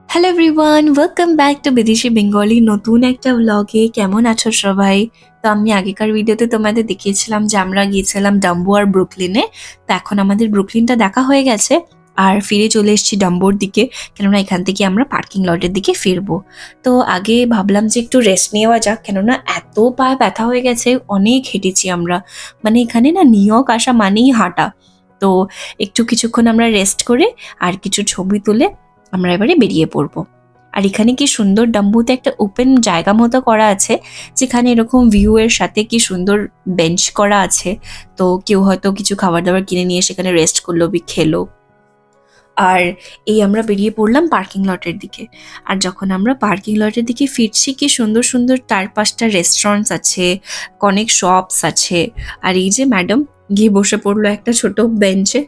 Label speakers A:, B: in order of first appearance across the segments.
A: Hello everyone, welcome back to বিদেশি Bengali নতুন একটা ব্লগে। কেমন আছো সবাই? তো আমি আগেকার ভিডিওতে তোমাদের দেখিয়েছিলাম যে আমরা গিয়েছিলাম ডাম্বো আর ব্রুকলিনে। তো এখন আমাদের ব্রুকলিনটা দেখা হয়ে গেছে আর ফিরে চলে এসেছি ডাম্বোর দিকে, কেননা এখান থেকে আমরা পার্কিং লটের দিকে ফিরবো। তো আগে ভাবলাম যে একটু রেস্ট নেওয়া যাক, কেননা এত পায়ে ব্যথা হয়ে গেছে, অনেক হেঁটেছি আমরা। মানে এখানে না নিউ ইয়র্ক আসা মানেই হাঁটা। তো কিছুক্ষণ আমরা রেস্ট করে আর কিছু ছবি তুলে আমরা এবারে বেরিয়ে পড়বো। আর এখানে কি সুন্দর ডাম্বুতে একটা ওপেন জায়গা মতো করা আছে, যেখানে এরকম ভিউ এর সাথে কি সুন্দর বেঞ্চ করা আছে। তো কেউ হয়তো কিছু খাবার দাবার কিনে নিয়ে সেখানে রেস্ট করলো, খেলো। আর এই আমরা বেরিয়ে পড়লাম পার্কিং লটের দিকে। আর যখন আমরা পার্কিং লটের দিকে ফিরছি, কি সুন্দর সুন্দর 4-5টা রেস্টুরেন্টস আছে, অনেক শপস আছে। আর এই যে ম্যাডাম গিয়ে বসে পড়লো একটা ছোট বেঞ্চে।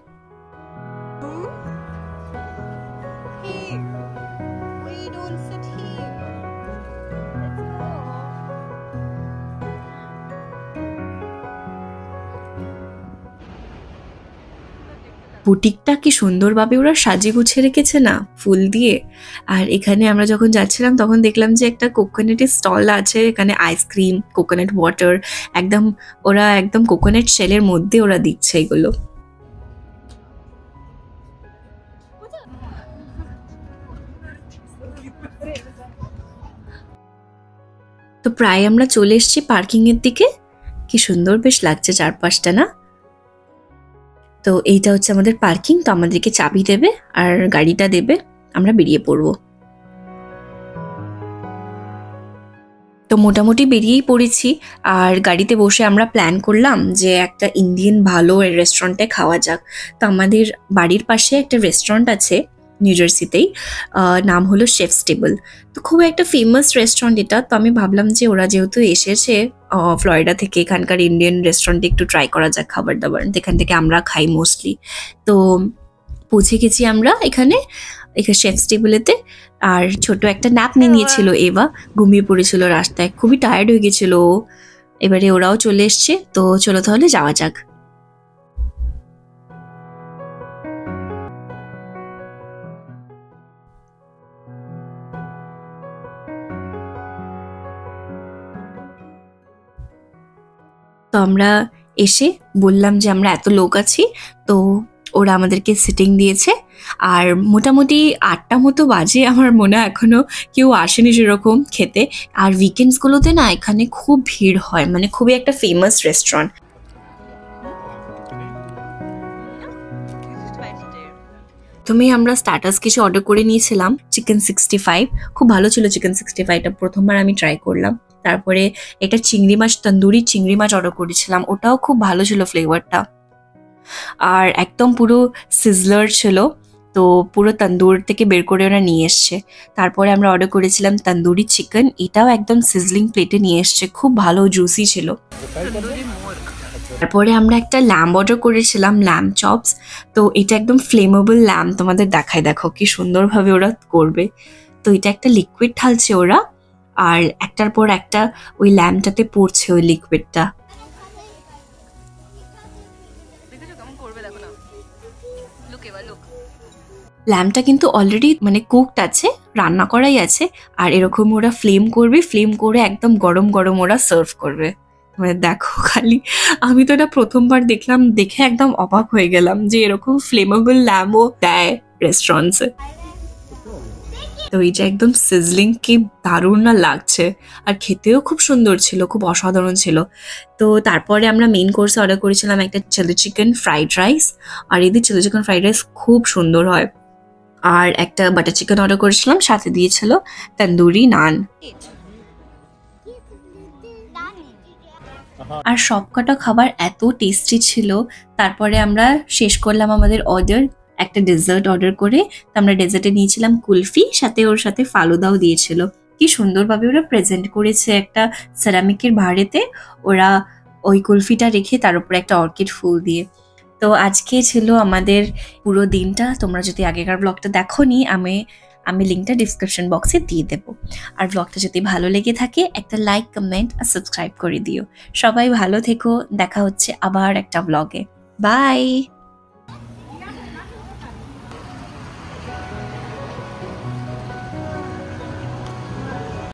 A: বুটিকটা কি সুন্দরভাবে ওরা সাজিয়ে গুছিয়ে রেখেছে না ফুল দিয়ে। আর এখানে আমরা যখন যাচ্ছিলাম তখন দেখলাম যে একটা কোকোনাটের স্টল আছে, এখানে আইসক্রিম, কোকোনাট ওয়াটার, ওরা একদম কোকোনাট শেলের মধ্যে ওরা দিচ্ছে এগুলো। তো প্রায় আমরা চলে এসেছি পার্কিং এর দিকে। কি সুন্দর বেশ লাগছে চারপাশটা, না? তো এইটা হচ্ছে আমাদের পার্কিং। তো আমাদেরকে চাবি দেবে আর গাড়িটা দেবে, আমরা বেরিয়ে পড়বো। তো মোটামুটি বেরিয়েই পড়েছি। আর গাড়িতে বসে আমরা প্ল্যান করলাম যে একটা ইন্ডিয়ান ভালো রেস্টুরেন্টে খাওয়া যাক। তো আমাদের বাড়ির পাশে একটা রেস্টুরেন্ট আছে নিউ জার্সিতেই, নাম হলো শেফস টেবল। তো খুব একটা ফেমাস রেস্টুরেন্ট এটা। তো আমি ভাবলাম যে ওরা যেহেতু এসেছে ফ্লোরিডা থেকে, এখানকার ইন্ডিয়ান রেস্টুরেন্টে একটু ট্রাই করা যাক খাবার দাবার, এখান থেকে আমরা খাই মোস্টলি। তো পৌঁছে গেছি আমরা এখানে শেফস টেবিলেতে। আর ছোট একটা ন্যাপ নিয়ে নিয়েছিল এভা, ঘুমিয়ে পড়েছিল রাস্তায়, খুবই টায়ার্ড হয়ে গেছিল। এবারে ওরাও চলে এসছে, তো চলো তাহলে যাওয়া যাক। তো আমরা এসে বললাম যে আমরা এত লোক আছি। তো ওরা আমাদেরকে সিটিং দিয়েছে। আর মোটামুটি 8টা মতো বাজে, আমার মনে হয় এখনো কেউ আসেনি সেরকম খেতে। আর উইকেন্ডসগুলোতে না এখানে খুব ভিড় হয়, মানে খুবই একটা ফেমাস রেস্টুরেন্ট। প্রথমে আমরা স্টার্টার্স কিছু অর্ডার করে নিয়েছিলাম, চিকেন 65। খুব ভালো ছিল চিকেন 65টা, প্রথমবার আমি ট্রাই করলাম। তারপরে এটা চিংড়ি মাছ, তন্দুরি চিংড়ি মাছ অর্ডার করেছিলাম, ওটাও খুব ভালো ছিল ফ্লেভারটা। আর একদম পুরো সিজলার ছিল, তো পুরো তন্দুর থেকে বের করে ওরা নিয়ে এসছে। তারপরে আমরা অর্ডার করেছিলাম তন্দুরি চিকেন, এটাও একদম সিজলিং প্লেটে নিয়ে এসছে, খুব ভালো জুসি ছিল। তারপরে আমরা একটা ল্যাম্ব অর্ডার করেছিলাম, ল্যাম্ব চপস। তো এটা একদম ফ্লেমেবল ল্যাম্ব, তোমাদের দেখায়, দেখো কি সুন্দরভাবে ওরা করবে। তো এটা একটা লিকুইড ঢালছে ওরা, আর একটার পর একটা ওই ল্যাম্বটাতে পড়ছে ওই লিকুইডটা। ল্যাম্বটা কিন্তু অলরেডি মানে কুকড আছে, রান্না করাই আছে। আর এরকম ওরা ফ্লেম করবে, ফ্লেম করে একদম গরম গরম ওরা সার্ভ করবে। মানে দেখো খালি, আমি তো এটা প্রথমবার দেখলাম, দেখে একদম অবাক হয়ে গেলাম যে এরকম ফ্লেমেবল ল্যাম্বও দেয় রেস্টুরেন্টসে। তো এই যে একদম সিজলিং, কি দারুণ না লাগছে। আর খেতেও খুব সুন্দর ছিল, খুব অসাধারণ ছিল। তো তারপরে আমরা মেইন কোর্সে অর্ডার করেছিলাম একটা চিলি চিকেন ফ্রাইড রাইস। আর এদের চিলি চিকেন ফ্রাইড রাইস খুব সুন্দর হয়। আর একটা বাটার চিকেন অর্ডার করেছিলাম, সাথে দিয়েছিল তন্দুরি নান। আর সবকটা খাবার এত টেস্টি ছিল। তারপরে আমরা শেষ করলাম আমাদের অর্ডার, একটা ডেজার্ট অর্ডার করে। তো আমরা ডেজার্টে নিয়েছিলাম কুলফি, সাথে ওর সাথে ফালুদাও দিয়েছিল। কি সুন্দরভাবে ওরা প্রেজেন্ট করেছে, একটা সেরামিকের ভাঁড়েতে ওরা ওই কুলফিটা রেখে তার উপরে একটা অর্কিড ফুল দিয়ে। তো আজকে ছিল আমাদের পুরো দিনটা। তোমরা যদি আগেকার ব্লগটা দেখোনি, আমি লিঙ্কটা ডিসক্রিপশন বক্সে দিয়ে দেবো। আর ব্লগটা যদি ভালো লেগে থাকে একটা লাইক, কমেন্ট আর সাবস্ক্রাইব করে দিও। সবাই ভালো থেকো, দেখা হচ্ছে আবার একটা ব্লগে। বাই।